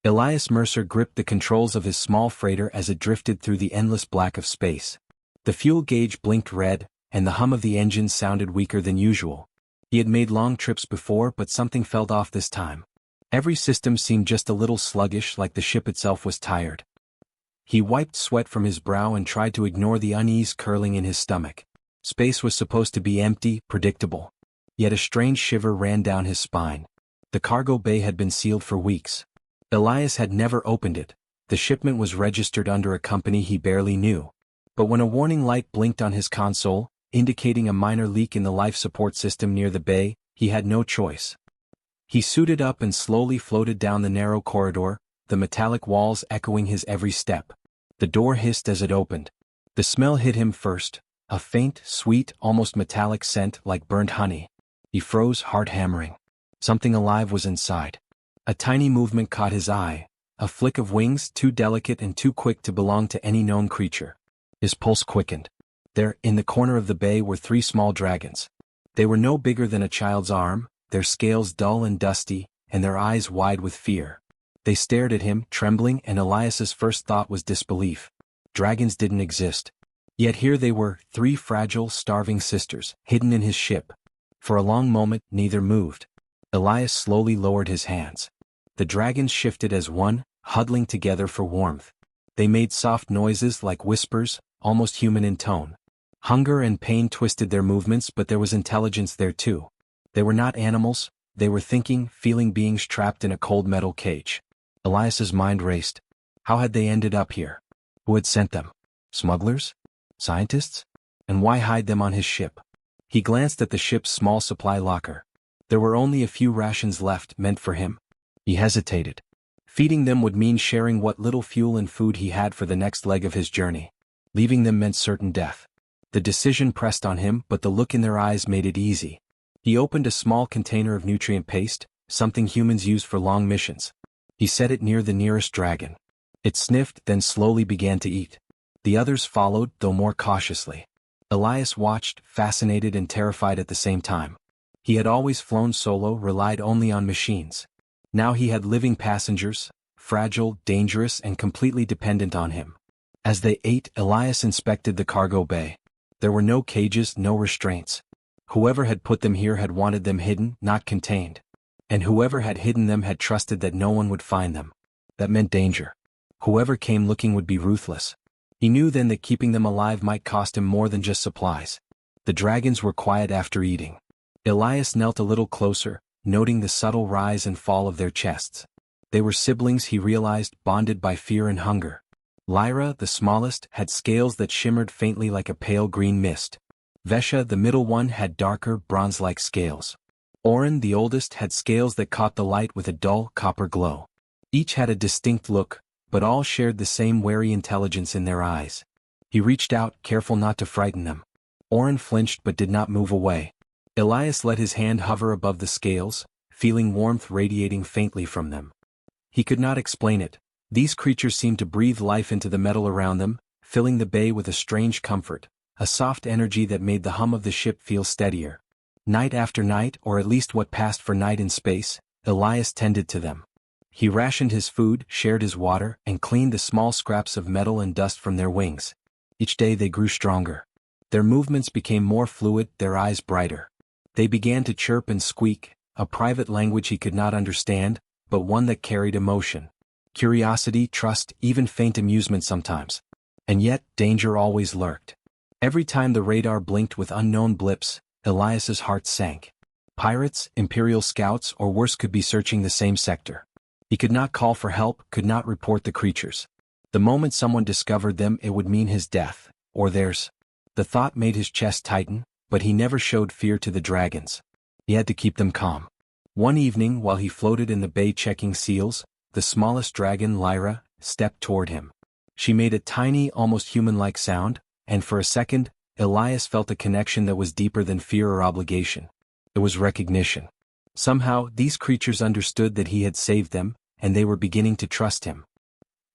Elias Mercer gripped the controls of his small freighter as it drifted through the endless black of space. The fuel gauge blinked red, and the hum of the engine sounded weaker than usual. He had made long trips before, but something felt off this time. Every system seemed just a little sluggish, like the ship itself was tired. He wiped sweat from his brow and tried to ignore the unease curling in his stomach. Space was supposed to be empty, predictable. Yet a strange shiver ran down his spine. The cargo bay had been sealed for weeks. Elias had never opened it. The shipment was registered under a company he barely knew. But when a warning light blinked on his console, indicating a minor leak in the life support system near the bay, he had no choice. He suited up and slowly floated down the narrow corridor, the metallic walls echoing his every step. The door hissed as it opened. The smell hit him first, a faint, sweet, almost metallic scent like burnt honey. He froze, heart hammering. Something alive was inside. A tiny movement caught his eye, a flick of wings too delicate and too quick to belong to any known creature. His pulse quickened. There, in the corner of the bay, were 3 small dragons. They were no bigger than a child's arm, their scales dull and dusty, and their eyes wide with fear. They stared at him, trembling, and Elias's first thought was disbelief. Dragons didn't exist. Yet here they were, 3 fragile, starving sisters, hidden in his ship. For a long moment, neither moved. Elias slowly lowered his hands. The dragons shifted as one, huddling together for warmth. They made soft noises like whispers, almost human in tone. Hunger and pain twisted their movements, but there was intelligence there too. They were not animals, they were thinking, feeling beings trapped in a cold metal cage. Elias's mind raced. How had they ended up here? Who had sent them? Smugglers? Scientists? And why hide them on his ship? He glanced at the ship's small supply locker. There were only a few rations left, meant for him. He hesitated. Feeding them would mean sharing what little fuel and food he had for the next leg of his journey. Leaving them meant certain death. The decision pressed on him, but the look in their eyes made it easy. He opened a small container of nutrient paste, something humans use for long missions. He set it near the nearest dragon. It sniffed, then slowly began to eat. The others followed, though more cautiously. Elias watched, fascinated and terrified at the same time. He had always flown solo, relied only on machines. Now he had living passengers, fragile, dangerous, and completely dependent on him. As they ate, Elias inspected the cargo bay. There were no cages, no restraints. Whoever had put them here had wanted them hidden, not contained. And whoever had hidden them had trusted that no one would find them. That meant danger. Whoever came looking would be ruthless. He knew then that keeping them alive might cost him more than just supplies. The dragons were quiet after eating. Elias knelt a little closer, noting the subtle rise and fall of their chests. They were siblings, he realized, bonded by fear and hunger. Lyra, the smallest, had scales that shimmered faintly like a pale green mist. Vesha, the middle one, had darker, bronze-like scales. Orin, the oldest, had scales that caught the light with a dull, copper glow. Each had a distinct look, but all shared the same wary intelligence in their eyes. He reached out, careful not to frighten them. Orin flinched but did not move away. Elias let his hand hover above the scales, feeling warmth radiating faintly from them. He could not explain it. These creatures seemed to breathe life into the metal around them, filling the bay with a strange comfort, a soft energy that made the hum of the ship feel steadier. Night after night, or at least what passed for night in space, Elias tended to them. He rationed his food, shared his water, and cleaned the small scraps of metal and dust from their wings. Each day they grew stronger. Their movements became more fluid, their eyes brighter. They began to chirp and squeak, a private language he could not understand, but one that carried emotion. Curiosity, trust, even faint amusement sometimes. And yet, danger always lurked. Every time the radar blinked with unknown blips, Elias's heart sank. Pirates, Imperial scouts, or worse could be searching the same sector. He could not call for help, could not report the creatures. The moment someone discovered them, it would mean his death, or theirs. The thought made his chest tighten, but he never showed fear to the dragons. He had to keep them calm. One evening, while he floated in the bay checking seals, the smallest dragon, Lyra, stepped toward him. She made a tiny, almost human-like sound, and for a second, Elias felt a connection that was deeper than fear or obligation. It was recognition. Somehow, these creatures understood that he had saved them, and they were beginning to trust him.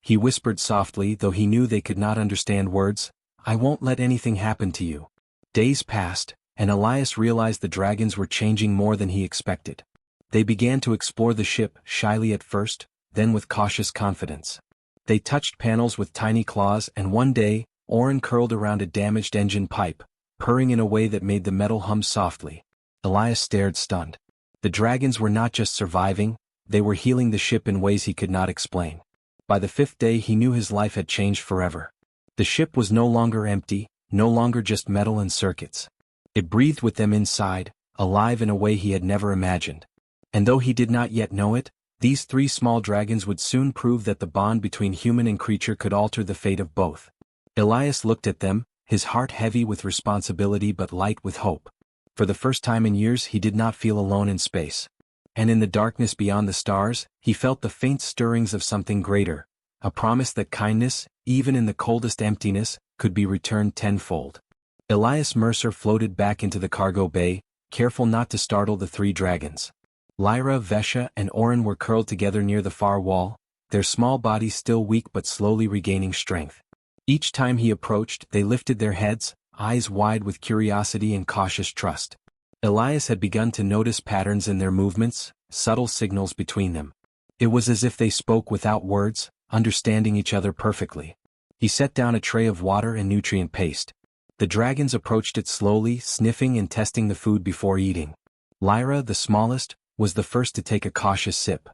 He whispered softly, though he knew they could not understand words, "I won't let anything happen to you." Days passed, and Elias realized the dragons were changing more than he expected. They began to explore the ship, shyly at first, then with cautious confidence. They touched panels with tiny claws, and one day, Orin curled around a damaged engine pipe, purring in a way that made the metal hum softly. Elias stared stunned. The dragons were not just surviving, they were healing the ship in ways he could not explain. By the 5th day he knew his life had changed forever. The ship was no longer empty, no longer just metal and circuits. It breathed with them inside, alive in a way he had never imagined. And though he did not yet know it, these 3 small dragons would soon prove that the bond between human and creature could alter the fate of both. Elias looked at them, his heart heavy with responsibility but light with hope. For the first time in years he did not feel alone in space. And in the darkness beyond the stars, he felt the faint stirrings of something greater, a promise that kindness, even in the coldest emptiness, could be returned tenfold. Elias Mercer floated back into the cargo bay, careful not to startle the 3 dragons. Lyra, Vesha, and Orin were curled together near the far wall, their small bodies still weak but slowly regaining strength. Each time he approached, they lifted their heads, eyes wide with curiosity and cautious trust. Elias had begun to notice patterns in their movements, subtle signals between them. It was as if they spoke without words, understanding each other perfectly. He set down a tray of water and nutrient paste. The dragons approached it slowly, sniffing and testing the food before eating. Lyra, the smallest, was the first to take a cautious sip.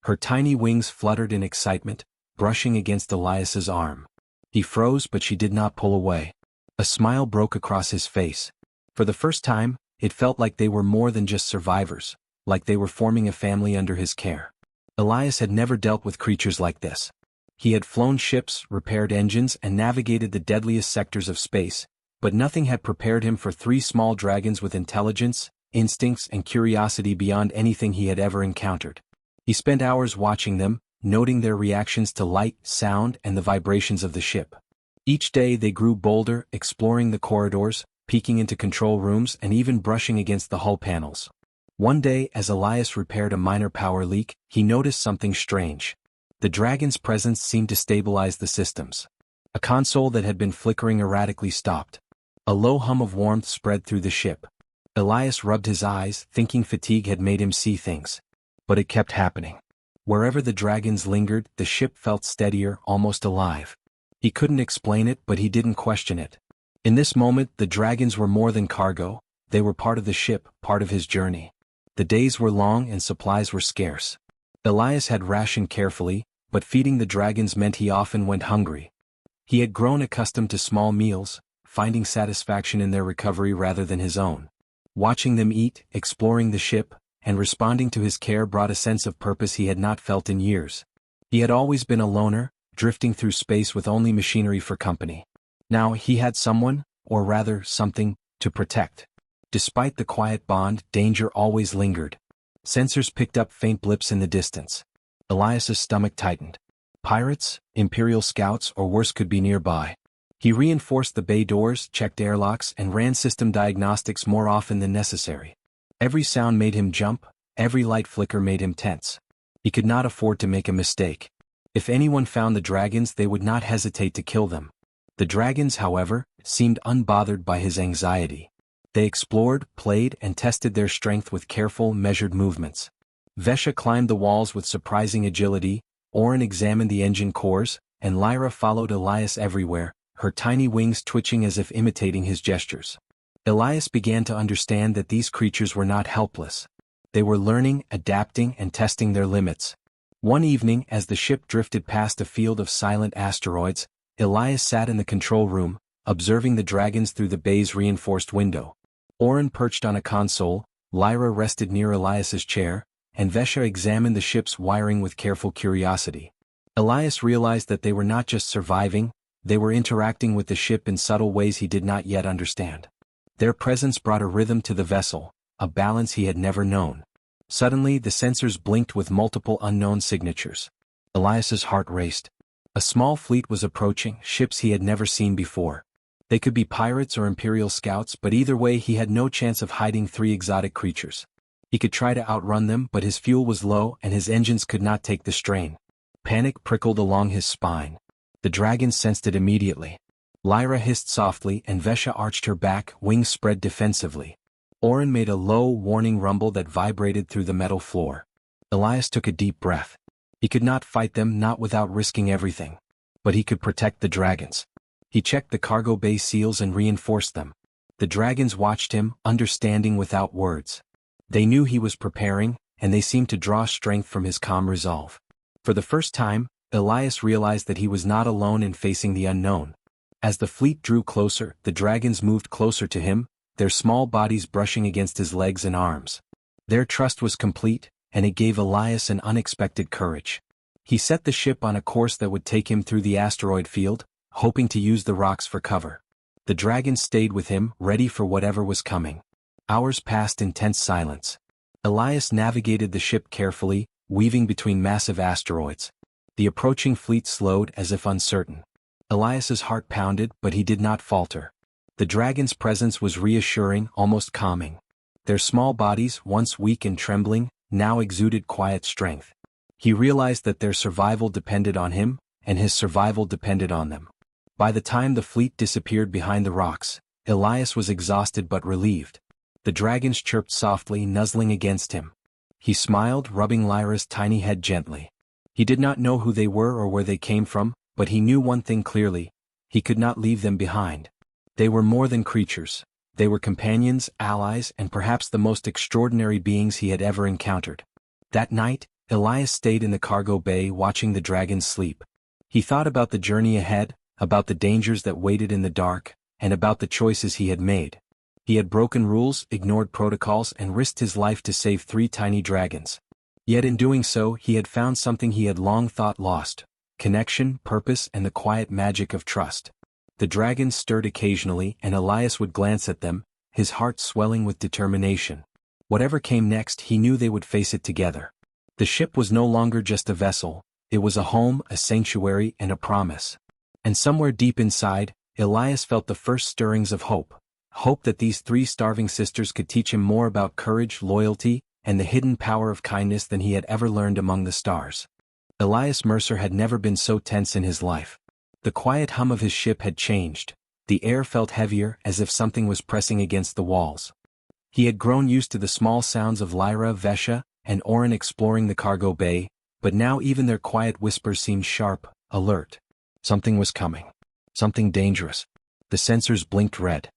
Her tiny wings fluttered in excitement, brushing against Elias's arm. He froze, but she did not pull away. A smile broke across his face. For the first time, it felt like they were more than just survivors, like they were forming a family under his care. Elias had never dealt with creatures like this. He had flown ships, repaired engines, and navigated the deadliest sectors of space, but nothing had prepared him for 3 small dragons with intelligence, instincts, and curiosity beyond anything he had ever encountered. He spent hours watching them, noting their reactions to light, sound, and the vibrations of the ship. Each day they grew bolder, exploring the corridors, peeking into control rooms, and even brushing against the hull panels. One day, as Elias repaired a minor power leak, he noticed something strange. The dragon's presence seemed to stabilize the systems. A console that had been flickering erratically stopped. A low hum of warmth spread through the ship. Elias rubbed his eyes, thinking fatigue had made him see things. But it kept happening. Wherever the dragons lingered, the ship felt steadier, almost alive. He couldn't explain it, but he didn't question it. In this moment, the dragons were more than cargo, they were part of the ship, part of his journey. The days were long and supplies were scarce. Elias had rationed carefully, but feeding the dragons meant he often went hungry. He had grown accustomed to small meals, finding satisfaction in their recovery rather than his own. Watching them eat, exploring the ship, and responding to his care brought a sense of purpose he had not felt in years. He had always been a loner, drifting through space with only machinery for company. Now he had someone, or rather something, to protect. Despite the quiet bond, danger always lingered. Sensors picked up faint blips in the distance. Elias's stomach tightened. Pirates, Imperial scouts, or worse could be nearby. He reinforced the bay doors, checked airlocks, and ran system diagnostics more often than necessary. Every sound made him jump, every light flicker made him tense. He could not afford to make a mistake. If anyone found the dragons, they would not hesitate to kill them. The dragons, however, seemed unbothered by his anxiety. They explored, played, and tested their strength with careful, measured movements. Vesha climbed the walls with surprising agility, Orin examined the engine cores, and Lyra followed Elias everywhere, her tiny wings twitching as if imitating his gestures. Elias began to understand that these creatures were not helpless. They were learning, adapting, and testing their limits. One evening, as the ship drifted past a field of silent asteroids, Elias sat in the control room, observing the dragons through the bay's reinforced window. Orin perched on a console, Lyra rested near Elias's chair, and Vesha examined the ship's wiring with careful curiosity. Elias realized that they were not just surviving, they were interacting with the ship in subtle ways he did not yet understand. Their presence brought a rhythm to the vessel, a balance he had never known. Suddenly, the sensors blinked with multiple unknown signatures. Elias's heart raced. A small fleet was approaching, ships he had never seen before. They could be pirates or Imperial scouts, but either way he had no chance of hiding 3 exotic creatures. He could try to outrun them, but his fuel was low and his engines could not take the strain. Panic prickled along his spine. The dragons sensed it immediately. Lyra hissed softly and Vesha arched her back, wings spread defensively. Orin made a low, warning rumble that vibrated through the metal floor. Elias took a deep breath. He could not fight them, not without risking everything. But he could protect the dragons. He checked the cargo bay seals and reinforced them. The dragons watched him, understanding without words. They knew he was preparing, and they seemed to draw strength from his calm resolve. For the first time, Elias realized that he was not alone in facing the unknown. As the fleet drew closer, the dragons moved closer to him, their small bodies brushing against his legs and arms. Their trust was complete, and it gave Elias an unexpected courage. He set the ship on a course that would take him through the asteroid field, hoping to use the rocks for cover. The dragons stayed with him, ready for whatever was coming. Hours passed in tense silence. Elias navigated the ship carefully, weaving between massive asteroids. The approaching fleet slowed as if uncertain. Elias's heart pounded, but he did not falter. The dragon's presence was reassuring, almost calming. Their small bodies, once weak and trembling, now exuded quiet strength. He realized that their survival depended on him, and his survival depended on them. By the time the fleet disappeared behind the rocks, Elias was exhausted but relieved. The dragons chirped softly, nuzzling against him. He smiled, rubbing Lyra's tiny head gently. He did not know who they were or where they came from, but he knew one thing clearly: he could not leave them behind. They were more than creatures. They were companions, allies, and perhaps the most extraordinary beings he had ever encountered. That night, Elias stayed in the cargo bay watching the dragons sleep. He thought about the journey ahead, about the dangers that waited in the dark, and about the choices he had made. He had broken rules, ignored protocols, and risked his life to save 3 tiny dragons. Yet in doing so, he had found something he had long thought lost: connection, purpose, and the quiet magic of trust. The dragons stirred occasionally, and Elias would glance at them, his heart swelling with determination. Whatever came next, he knew they would face it together. The ship was no longer just a vessel, it was a home, a sanctuary, and a promise. And somewhere deep inside, Elias felt the first stirrings of hope. Hope that these 3 starving sisters could teach him more about courage, loyalty, and the hidden power of kindness than he had ever learned among the stars. Elias Mercer had never been so tense in his life. The quiet hum of his ship had changed. The air felt heavier, as if something was pressing against the walls. He had grown used to the small sounds of Lyra, Vesha, and Orin exploring the cargo bay, but now even their quiet whispers seemed sharp, alert. Something was coming. Something dangerous. The sensors blinked red.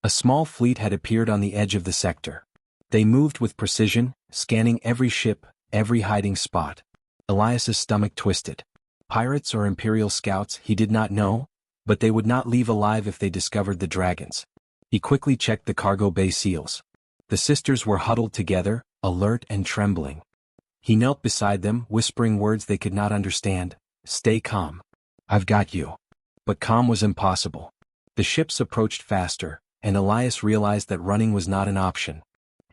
A small fleet had appeared on the edge of the sector. They moved with precision, scanning every ship, every hiding spot. Elias's stomach twisted. Pirates or Imperial scouts, he did not know, but they would not leave alive if they discovered the dragons. He quickly checked the cargo bay seals. The sisters were huddled together, alert and trembling. He knelt beside them, whispering words they could not understand. "Stay calm. I've got you." But calm was impossible. The ships approached faster, and Elias realized that running was not an option.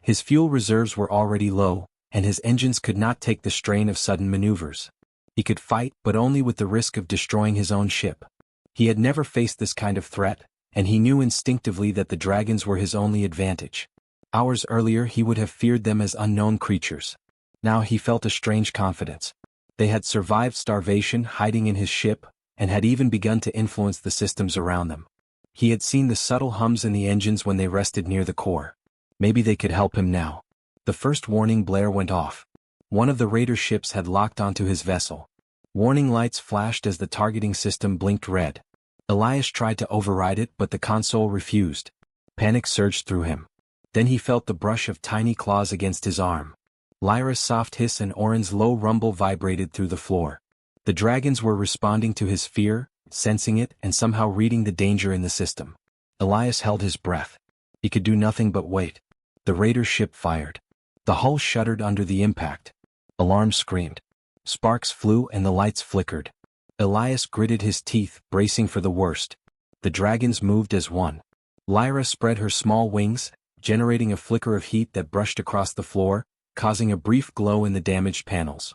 His fuel reserves were already low, and his engines could not take the strain of sudden maneuvers. He could fight, but only with the risk of destroying his own ship. He had never faced this kind of threat, and he knew instinctively that the dragons were his only advantage. Hours earlier he would have feared them as unknown creatures. Now he felt a strange confidence. They had survived starvation, hiding in his ship, and had even begun to influence the systems around them. He had seen the subtle hums in the engines when they rested near the core. Maybe they could help him now. The first warning blare went off. One of the raider ships had locked onto his vessel. Warning lights flashed as the targeting system blinked red. Elias tried to override it, but the console refused. Panic surged through him. Then he felt the brush of tiny claws against his arm. Lyra's soft hiss and Orin's low rumble vibrated through the floor. The dragons were responding to his fear, sensing it, and somehow reading the danger in the system. Elias held his breath. He could do nothing but wait. The raider ship fired. The hull shuddered under the impact. Alarms screamed. Sparks flew and the lights flickered. Elias gritted his teeth, bracing for the worst. The dragons moved as one. Lyra spread her small wings, generating a flicker of heat that brushed across the floor, causing a brief glow in the damaged panels.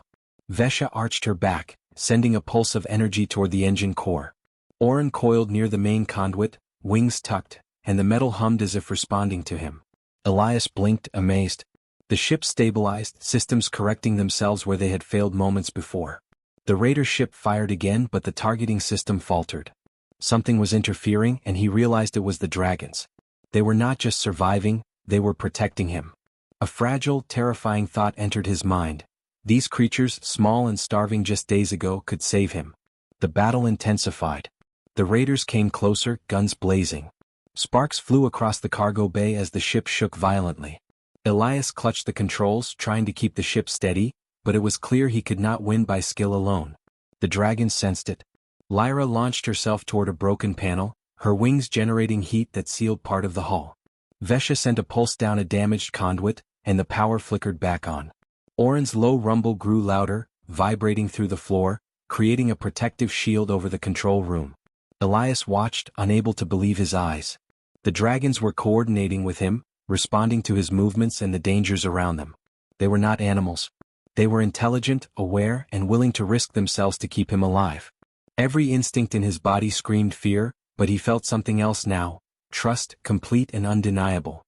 Vesha arched her back, sending a pulse of energy toward the engine core. Orin coiled near the main conduit, wings tucked, and the metal hummed as if responding to him. Elias blinked, amazed. The ship stabilized, systems correcting themselves where they had failed moments before. The raider ship fired again, but the targeting system faltered. Something was interfering, and he realized it was the dragons. They were not just surviving, they were protecting him. A fragile, terrifying thought entered his mind. These creatures, small and starving just days ago, could save him. The battle intensified. The raiders came closer, guns blazing. Sparks flew across the cargo bay as the ship shook violently. Elias clutched the controls, trying to keep the ship steady, but it was clear he could not win by skill alone. The dragons sensed it. Lyra launched herself toward a broken panel, her wings generating heat that sealed part of the hull. Vesha sent a pulse down a damaged conduit, and the power flickered back on. Orin's low rumble grew louder, vibrating through the floor, creating a protective shield over the control room. Elias watched, unable to believe his eyes. The dragons were coordinating with him, responding to his movements and the dangers around them. They were not animals. They were intelligent, aware, and willing to risk themselves to keep him alive. Every instinct in his body screamed fear, but he felt something else now, trust, complete and undeniable.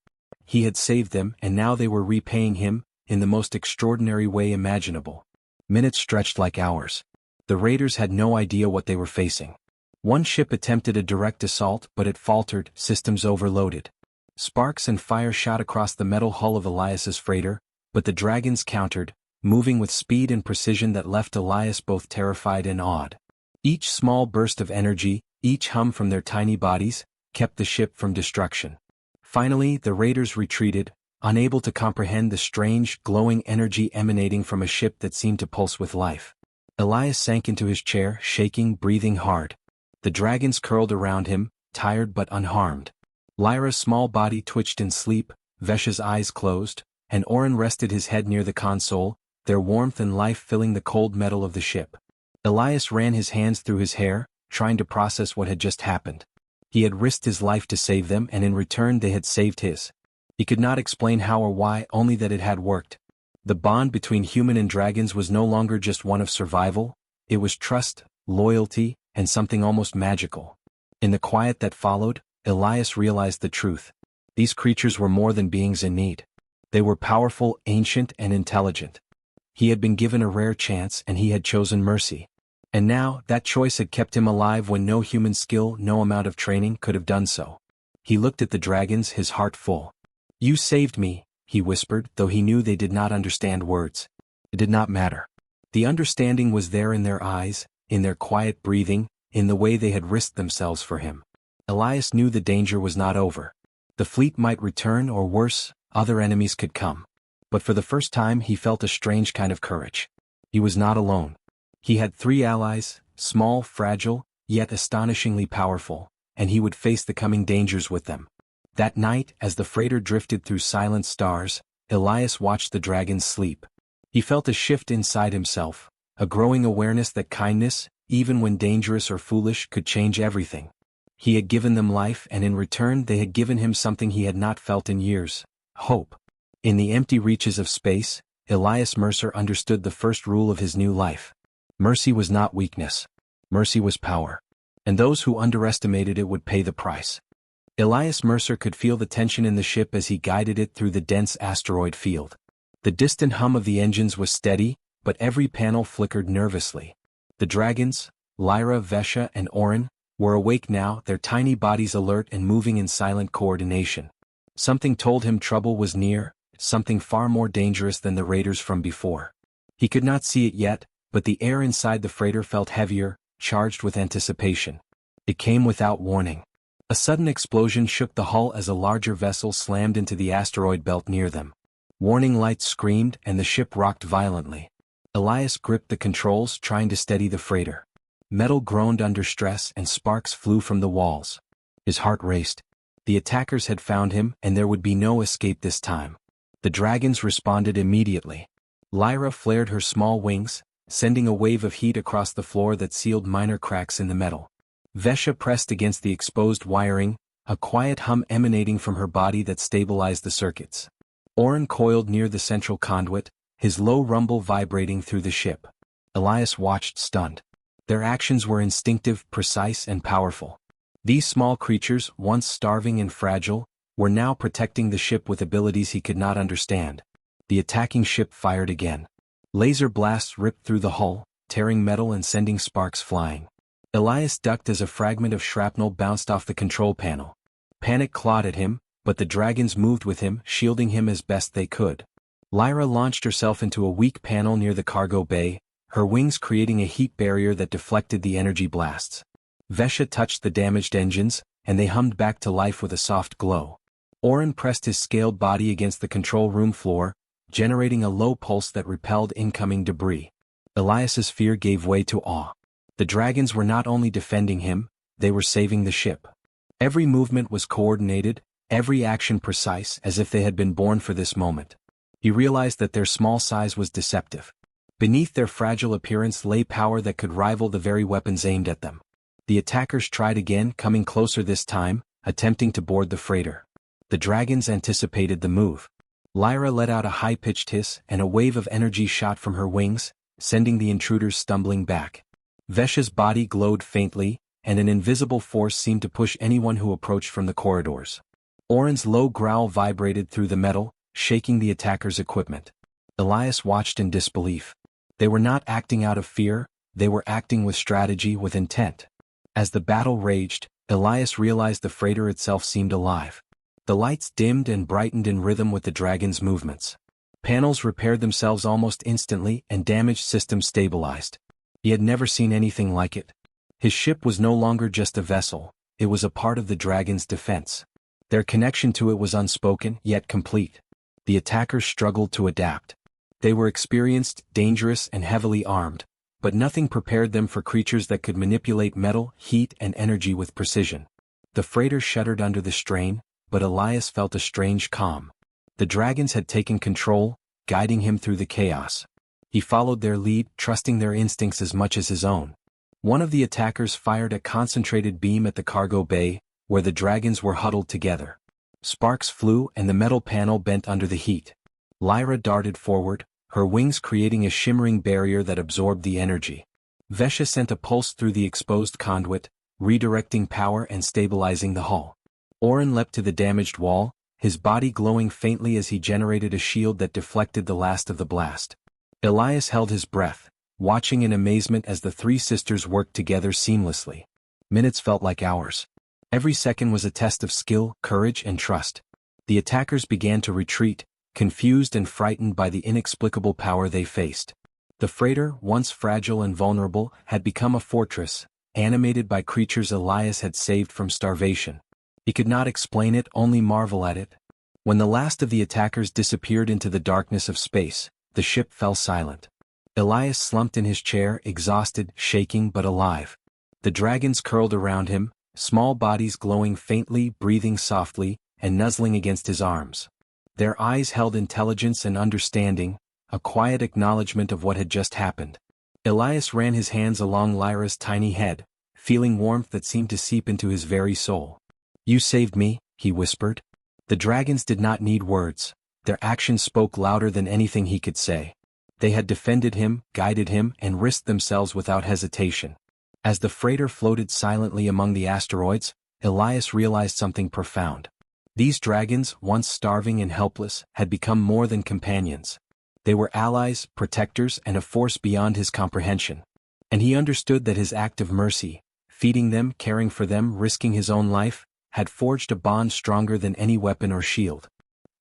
He had saved them, and now they were repaying him, in the most extraordinary way imaginable. Minutes stretched like hours. The raiders had no idea what they were facing. One ship attempted a direct assault, but it faltered, systems overloaded. Sparks and fire shot across the metal hull of Elias's freighter, but the dragons countered, moving with speed and precision that left Elias both terrified and awed. Each small burst of energy, each hum from their tiny bodies, kept the ship from destruction. Finally, the raiders retreated, unable to comprehend the strange, glowing energy emanating from a ship that seemed to pulse with life. Elias sank into his chair, shaking, breathing hard. The dragons curled around him, tired but unharmed. Lyra's small body twitched in sleep, Vesha's eyes closed, and Orin rested his head near the console, their warmth and life filling the cold metal of the ship. Elias ran his hands through his hair, trying to process what had just happened. He had risked his life to save them, and in return they had saved his. He could not explain how or why, only that it had worked. The bond between human and dragons was no longer just one of survival, it was trust, loyalty, and something almost magical. In the quiet that followed, Elias realized the truth. These creatures were more than beings in need. They were powerful, ancient, and intelligent. He had been given a rare chance, and he had chosen mercy. And now, that choice had kept him alive when no human skill, no amount of training could have done so. He looked at the dragons, his heart full. "You saved me," he whispered, though he knew they did not understand words. It did not matter. The understanding was there in their eyes, in their quiet breathing, in the way they had risked themselves for him. Elias knew the danger was not over. The fleet might return, or worse, other enemies could come. But for the first time he felt a strange kind of courage. He was not alone. He had 3 allies, small, fragile, yet astonishingly powerful, and he would face the coming dangers with them. That night, as the freighter drifted through silent stars, Elias watched the dragons sleep. He felt a shift inside himself, a growing awareness that kindness, even when dangerous or foolish, could change everything. He had given them life, and in return they had given him something he had not felt in years: hope. In the empty reaches of space, Elias Mercer understood the first rule of his new life. Mercy was not weakness. Mercy was power. And those who underestimated it would pay the price. Elias Mercer could feel the tension in the ship as he guided it through the dense asteroid field. The distant hum of the engines was steady, but every panel flickered nervously. The dragons, Lyra, Vesha, and Orin, were awake now, their tiny bodies alert and moving in silent coordination. Something told him trouble was near, something far more dangerous than the raiders from before. He could not see it yet, but the air inside the freighter felt heavier, charged with anticipation. It came without warning. A sudden explosion shook the hull as a larger vessel slammed into the asteroid belt near them. Warning lights screamed, and the ship rocked violently. Elias gripped the controls, trying to steady the freighter. Metal groaned under stress, and sparks flew from the walls. His heart raced. The attackers had found him, and there would be no escape this time. The dragons responded immediately. Lyra flared her small wings, sending a wave of heat across the floor that sealed minor cracks in the metal. Vesha pressed against the exposed wiring, a quiet hum emanating from her body that stabilized the circuits. Orin coiled near the central conduit, his low rumble vibrating through the ship. Elias watched, stunned. Their actions were instinctive, precise, and powerful. These small creatures, once starving and fragile, were now protecting the ship with abilities he could not understand. The attacking ship fired again. Laser blasts ripped through the hull, tearing metal and sending sparks flying. Elias ducked as a fragment of shrapnel bounced off the control panel. Panic clawed at him, but the dragons moved with him, shielding him as best they could. Lyra launched herself into a weak panel near the cargo bay, her wings creating a heat barrier that deflected the energy blasts. Vesha touched the damaged engines, and they hummed back to life with a soft glow. Orin pressed his scaled body against the control room floor, generating a low pulse that repelled incoming debris. Elias's fear gave way to awe. The dragons were not only defending him, they were saving the ship. Every movement was coordinated, every action precise, as if they had been born for this moment. He realized that their small size was deceptive. Beneath their fragile appearance lay power that could rival the very weapons aimed at them. The attackers tried again, coming closer this time, attempting to board the freighter. The dragons anticipated the move. Lyra let out a high-pitched hiss, and a wave of energy shot from her wings, sending the intruders stumbling back. Vesha's body glowed faintly, and an invisible force seemed to push anyone who approached from the corridors. Orin's low growl vibrated through the metal, shaking the attackers' equipment. Elias watched in disbelief. They were not acting out of fear, they were acting with strategy, with intent. As the battle raged, Elias realized the freighter itself seemed alive. The lights dimmed and brightened in rhythm with the dragon's movements. Panels repaired themselves almost instantly and damaged systems stabilized. He had never seen anything like it. His ship was no longer just a vessel, it was a part of the dragon's defense. Their connection to it was unspoken, yet complete. The attackers struggled to adapt. They were experienced, dangerous, and heavily armed, but nothing prepared them for creatures that could manipulate metal, heat, and energy with precision. The freighter shuddered under the strain, but Elias felt a strange calm. The dragons had taken control, guiding him through the chaos. He followed their lead, trusting their instincts as much as his own. One of the attackers fired a concentrated beam at the cargo bay, where the dragons were huddled together. Sparks flew and the metal panel bent under the heat. Lyra darted forward, her wings creating a shimmering barrier that absorbed the energy. Vesha sent a pulse through the exposed conduit, redirecting power and stabilizing the hull. Orin leapt to the damaged wall, his body glowing faintly as he generated a shield that deflected the last of the blast. Elias held his breath, watching in amazement as the three sisters worked together seamlessly. Minutes felt like hours. Every second was a test of skill, courage, and trust. The attackers began to retreat, confused and frightened by the inexplicable power they faced. The freighter, once fragile and vulnerable, had become a fortress, animated by creatures Elias had saved from starvation. He could not explain it, only marvel at it. When the last of the attackers disappeared into the darkness of space, the ship fell silent. Elias slumped in his chair, exhausted, shaking but alive. The dragons curled around him, small bodies glowing faintly, breathing softly, and nuzzling against his arms. Their eyes held intelligence and understanding, a quiet acknowledgement of what had just happened. Elias ran his hands along Lyra's tiny head, feeling warmth that seemed to seep into his very soul. "You saved me," he whispered. The dragons did not need words, their actions spoke louder than anything he could say. They had defended him, guided him, and risked themselves without hesitation. As the freighter floated silently among the asteroids, Elias realized something profound. These dragons, once starving and helpless, had become more than companions. They were allies, protectors, and a force beyond his comprehension. And he understood that his act of mercy, feeding them, caring for them, risking his own life, had forged a bond stronger than any weapon or shield.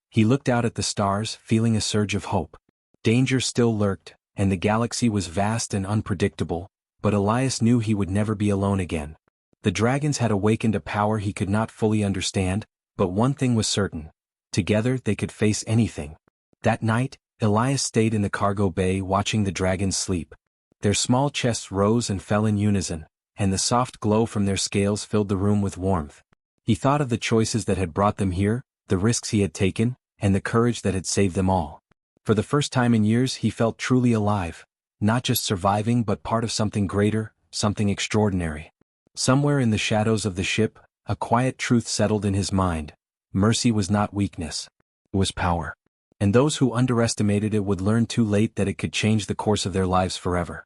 He looked out at the stars, feeling a surge of hope. Danger still lurked, and the galaxy was vast and unpredictable, but Elias knew he would never be alone again. The dragons had awakened a power he could not fully understand, but one thing was certain. Together they could face anything. That night, Elias stayed in the cargo bay watching the dragons sleep. Their small chests rose and fell in unison, and the soft glow from their scales filled the room with warmth. He thought of the choices that had brought them here, the risks he had taken, and the courage that had saved them all. For the first time in years he felt truly alive, not just surviving but part of something greater, something extraordinary. Somewhere in the shadows of the ship, a quiet truth settled in his mind. Mercy was not weakness. It was power. And those who underestimated it would learn too late that it could change the course of their lives forever.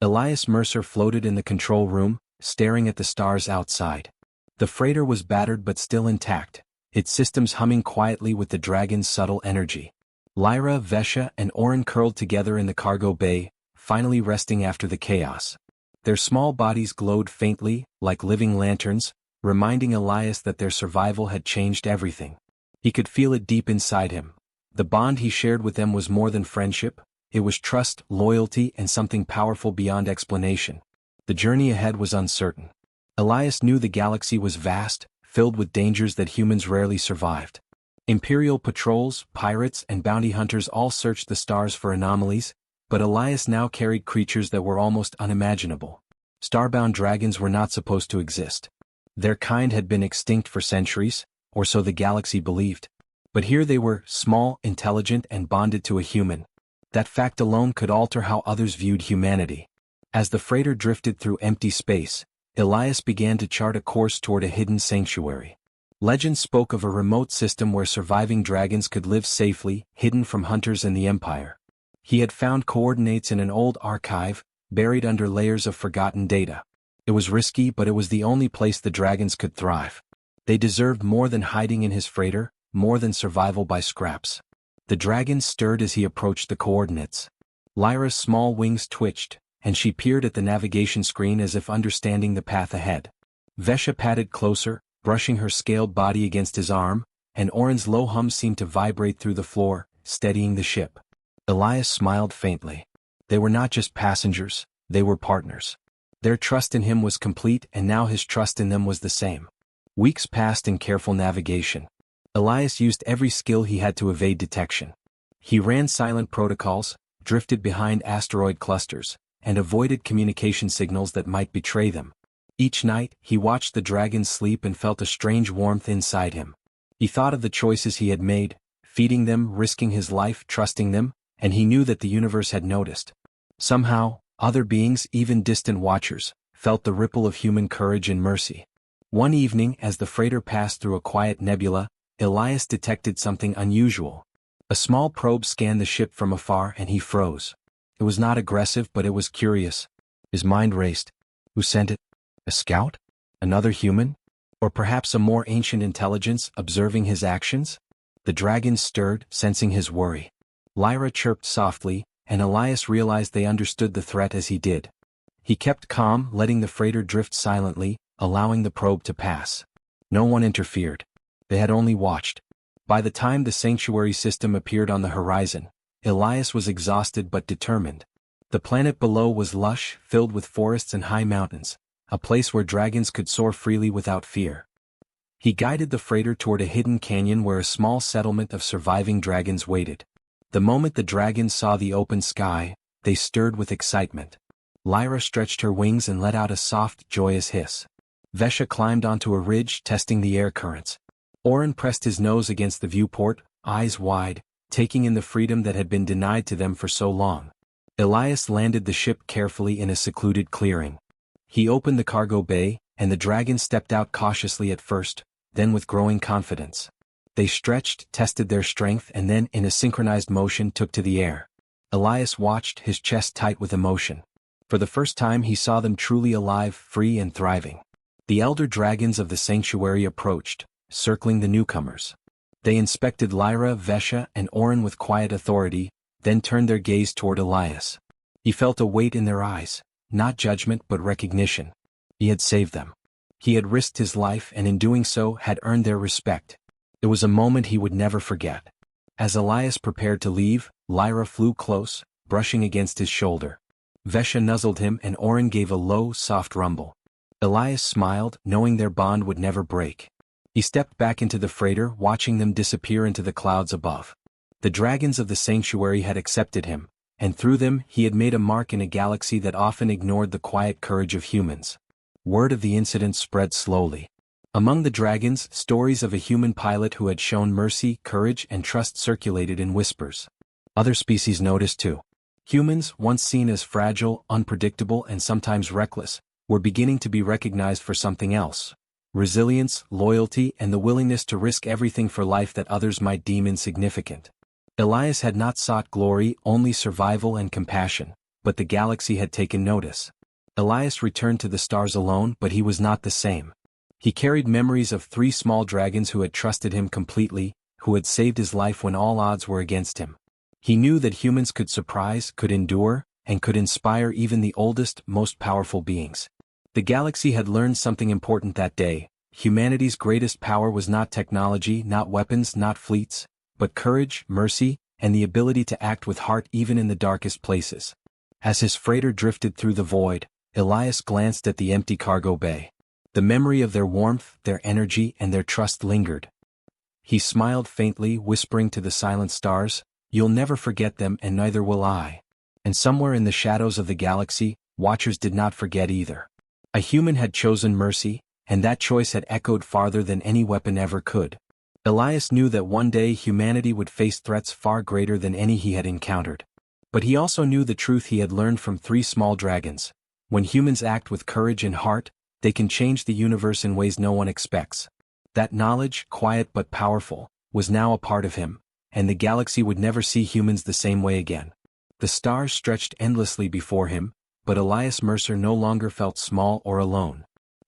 Elias Mercer floated in the control room, staring at the stars outside. The freighter was battered but still intact, its systems humming quietly with the dragon's subtle energy. Lyra, Vesha, and Orin curled together in the cargo bay, finally resting after the chaos. Their small bodies glowed faintly, like living lanterns, reminding Elias that their survival had changed everything. He could feel it deep inside him. The bond he shared with them was more than friendship, it was trust, loyalty, and something powerful beyond explanation. The journey ahead was uncertain. Elias knew the galaxy was vast, filled with dangers that humans rarely survived. Imperial patrols, pirates, and bounty hunters all searched the stars for anomalies, but Elias now carried creatures that were almost unimaginable. Starbound dragons were not supposed to exist. Their kind had been extinct for centuries, or so the galaxy believed. But here they were, small, intelligent, and bonded to a human. That fact alone could alter how others viewed humanity. As the freighter drifted through empty space, Elias began to chart a course toward a hidden sanctuary. Legend spoke of a remote system where surviving dragons could live safely, hidden from hunters and the Empire. He had found coordinates in an old archive, buried under layers of forgotten data. It was risky, but it was the only place the dragons could thrive. They deserved more than hiding in his freighter, more than survival by scraps. The dragon stirred as he approached the coordinates. Lyra's small wings twitched, and she peered at the navigation screen as if understanding the path ahead. Vesha padded closer, brushing her scaled body against his arm, and Orin's low hum seemed to vibrate through the floor, steadying the ship. Elias smiled faintly. They were not just passengers, they were partners. Their trust in him was complete, and now his trust in them was the same. Weeks passed in careful navigation. Elias used every skill he had to evade detection. He ran silent protocols, drifted behind asteroid clusters, and avoided communication signals that might betray them. Each night, he watched the dragons sleep and felt a strange warmth inside him. He thought of the choices he had made, feeding them, risking his life, trusting them, and he knew that the universe had noticed. Somehow, other beings, even distant watchers, felt the ripple of human courage and mercy. One evening, as the freighter passed through a quiet nebula, Elias detected something unusual. A small probe scanned the ship from afar and he froze. It was not aggressive, but it was curious. His mind raced. Who sent it? A scout? Another human? Or perhaps a more ancient intelligence observing his actions? The dragon stirred, sensing his worry. Lyra chirped softly, and Elias realized they understood the threat as he did. He kept calm, letting the freighter drift silently, allowing the probe to pass. No one interfered. They had only watched. By the time the sanctuary system appeared on the horizon, Elias was exhausted but determined. The planet below was lush, filled with forests and high mountains, a place where dragons could soar freely without fear. He guided the freighter toward a hidden canyon where a small settlement of surviving dragons waited. The moment the dragons saw the open sky, they stirred with excitement. Lyra stretched her wings and let out a soft, joyous hiss. Vesha climbed onto a ridge, testing the air currents. Orin pressed his nose against the viewport, eyes wide, taking in the freedom that had been denied to them for so long. Elias landed the ship carefully in a secluded clearing. He opened the cargo bay, and the dragons stepped out cautiously at first, then with growing confidence. They stretched, tested their strength, and then, in a synchronized motion, took to the air. Elias watched, his chest tight with emotion. For the first time he saw them truly alive, free and thriving. The elder dragons of the sanctuary approached, circling the newcomers. They inspected Lyra, Vesha, and Orin with quiet authority, then turned their gaze toward Elias. He felt a weight in their eyes, not judgment but recognition. He had saved them. He had risked his life and in doing so had earned their respect. It was a moment he would never forget. As Elias prepared to leave, Lyra flew close, brushing against his shoulder. Vesha nuzzled him and Orin gave a low, soft rumble. Elias smiled, knowing their bond would never break. He stepped back into the freighter, watching them disappear into the clouds above. The dragons of the sanctuary had accepted him, and through them he had made a mark in a galaxy that often ignored the quiet courage of humans. Word of the incident spread slowly. Among the dragons, stories of a human pilot who had shown mercy, courage, and trust circulated in whispers. Other species noticed too. Humans, once seen as fragile, unpredictable, and sometimes reckless, were beginning to be recognized for something else. Resilience, loyalty, and the willingness to risk everything for life that others might deem insignificant. Elias had not sought glory, only survival and compassion, but the galaxy had taken notice. Elias returned to the stars alone, but he was not the same. He carried memories of 3 small dragons who had trusted him completely, who had saved his life when all odds were against him. He knew that humans could surprise, could endure, and could inspire even the oldest, most powerful beings. The galaxy had learned something important that day. Humanity's greatest power was not technology, not weapons, not fleets, but courage, mercy, and the ability to act with heart even in the darkest places. As his freighter drifted through the void, Elias glanced at the empty cargo bay. The memory of their warmth, their energy, and their trust lingered. He smiled faintly, whispering to the silent stars, "You'll never forget them, and neither will I." And somewhere in the shadows of the galaxy, watchers did not forget either. A human had chosen mercy, and that choice had echoed farther than any weapon ever could. Elias knew that one day humanity would face threats far greater than any he had encountered. But he also knew the truth he had learned from 3 small dragons. When humans act with courage and heart, they can change the universe in ways no one expects. That knowledge, quiet but powerful, was now a part of him, and the galaxy would never see humans the same way again. The stars stretched endlessly before him, but Elias Mercer no longer felt small or alone.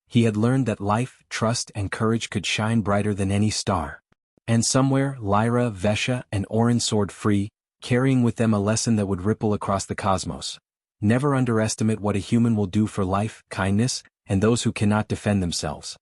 He had learned that life, trust, and courage could shine brighter than any star. And somewhere, Lyra, Vesha, and Orin soared free, carrying with them a lesson that would ripple across the cosmos. Never underestimate what a human will do for life, kindness, and those who cannot defend themselves.